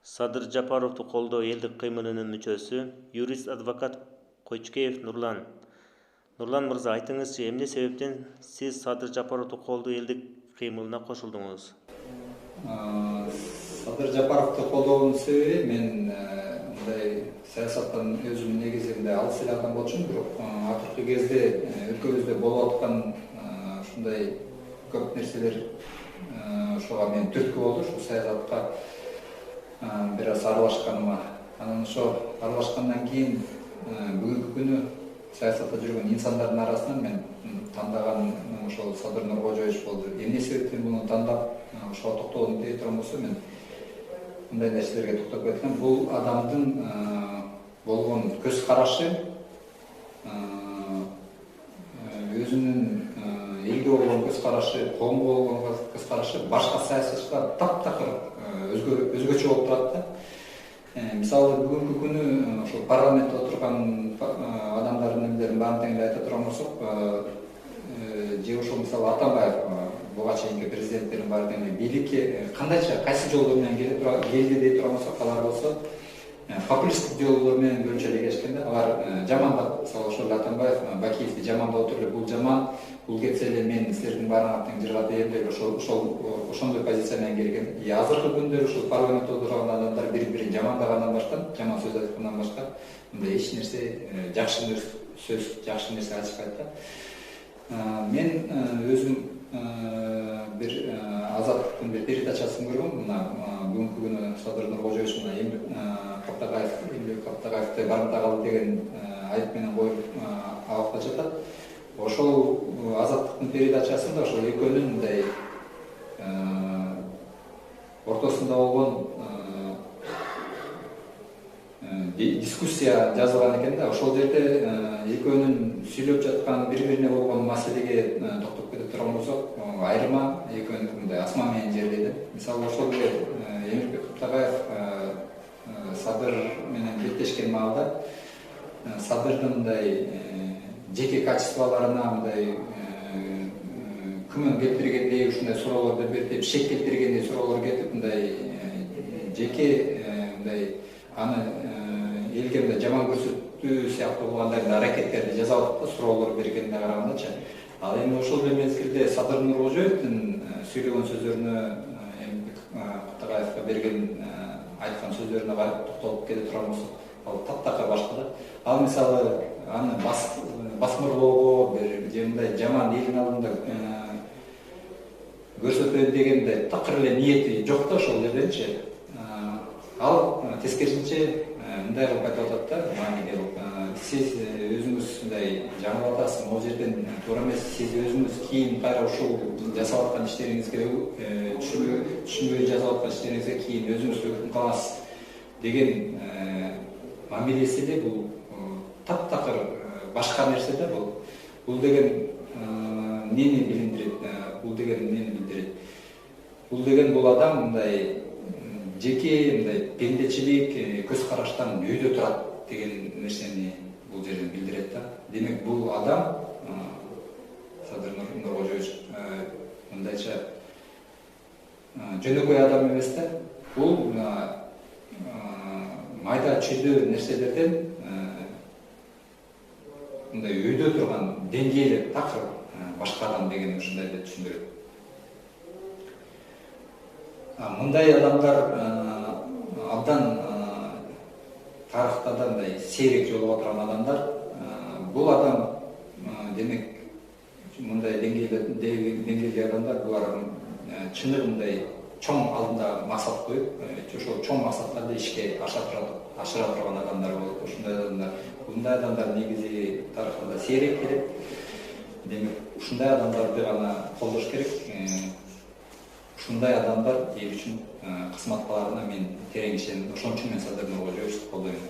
Садыр Жапаровду колдоо элдик кыймылынын мүчөсү, юрист адвокат Кочкеев Нурлан. Нурлан мырза, айтыңызчы, эмне себептен сиз Садыр Жапаровду колдоо элдик кыймылына кошулдуңуз? Садыр Жапаровду колдоонун себеби мен мындай саясаттан өзүм негизи мындай алыс эле адам болчумун, бирок акыркы кезде өлкөбүздө болуп аткан ушундай көп нерселер ошого мен түрткү болду, ушу саясатка бир аз аралашканыма. Анан ошо аралашкандан кийин бүгүнкү күнү саясатта жүргөн инсандардын арасынан мен тандаган ошол Садыр Нуркожоевич болду. Эмне себептен муну тандап ошого токтолдум дей турган болсо, мен мындай нерселерге токтоп кеткем. Бул адамдын болгон көз карашы, өзүнүн элге болгон көз карашы, коомго болгон көз карашы башка саясатчылар таптакыр өзгөчө болуп турат да. Мисалы бүгүнкү күнү ошол парламентте отурган адамдардын эмелерин баарын тең эле айта турган болсок, же ошол мисалы Атамбаев буга чейинки президенттердин баары тең эле бийликке кандайча кайсы жолдор менен келди дей турган болсок, алар болсо популисттик жолдор менен көбүнчө эле келишкен да. Алар жамандап, мисалы ошол Атамбаев Бакиевди жамандап отуруп эле, бул жаман, бул кетсе эле мен силердин баарыңар тең жыргап берем деп ошондой позиция менен келген. Азыркы күндөрү ушул парламентте отурган адамдар бири-бирин жамандагандан башка, жаман сөз айткандан башка мындай эч нерсе, жакшы сөз, жакшы нерсе айтышпайт да. Мен өзүм бир Азаттыктын бир передачасын көргөм. Мына бүгүнкү күнү Садыр Нуркожоевич мына Эмилбек Каптагаевди барымтагалы деген айып менен коюп абакта жатат. Ошол Азаттыктын передачасында ошол экөөнүн мындай ортосунда болгон дискуссия жазылган экен да. Ошол жерде экөөнүн сүйлөп жаткан, бири-бирине болгон маселеге токтоп кете турган болсок, айырма экөөнү мындай асман менен жерлейди. Мисалы ошол Эмилбек Каптагаев Садыр менен беттешкен маалда Садырдын мындай жеке качестволоруна мындай күмөн келтиргендей ушундай суроолорду берип, шек келтиргендей суроолор кетип, мындай жеке мындай аны элге мындай жаман көрсөтүү сыяктуу болгондой аракеттерди жасап атат да, суроолор бергенине карагандачы. Ал эми ошол эле мезгилде Садыр Нуркожоевдин сүйлөгөн сөздөрүнө, Эмилбек Каптагаевга берген айткан сөздөрүнө карап токтолуп кете турган болсок, ал таптакыр башка да. Ал мисалы аны басмырлоого, же мындай жаман элдин алдында көрсөтөйүн дегенде такыр эле ниети жок да ошол жерденчи. Ал тескерисинче мындай кылып айтып атат да, мааниге сиз өзүңүз мындай жаңылып атасыз, могу жерден туура эмес, сиз өзүңүз кийин кайра ушул жасап аткан иштериңизге түшүнбөй жасап аткан иштериңизге кийин өзүңүз өкүнүп каласыз деген мамилеси эле. Бул таптакыр башка нерсе да. Бул деген эмнени билдирет? Бул деген бул адам мындай жеке мындай пендечилик, көз караштан үйдө турат деген нерсени бул жерден билдирет да. Демек бул адам Садыр Нуркожоевич мындайча жөнөкөй адам эмес да. Бул майда чүйдө нерселерден мындай үйдө турган деңгээли такыр башка адам деген ушундай деп түшүндүрөт. Мындай адамдар абдан тарыхта да мындай сейрек жолугуп турган адамдар. Бул адам демек мындай деңгээлдеги адамдар, булар чыныгындай чоң алдында максат коюп, ошол чоң максаттарды ишке ашыра турган адамдар болуп, ушундай адамдар негизи тарыхта да сейрек келет. Демек ушундай адамдарды гана колдош керек. Ушундай адамдар эл үчүн кызмат кыларына мен терең ишенем. Ошон үчүн мен Садыр Нуркожоевичти колдойм.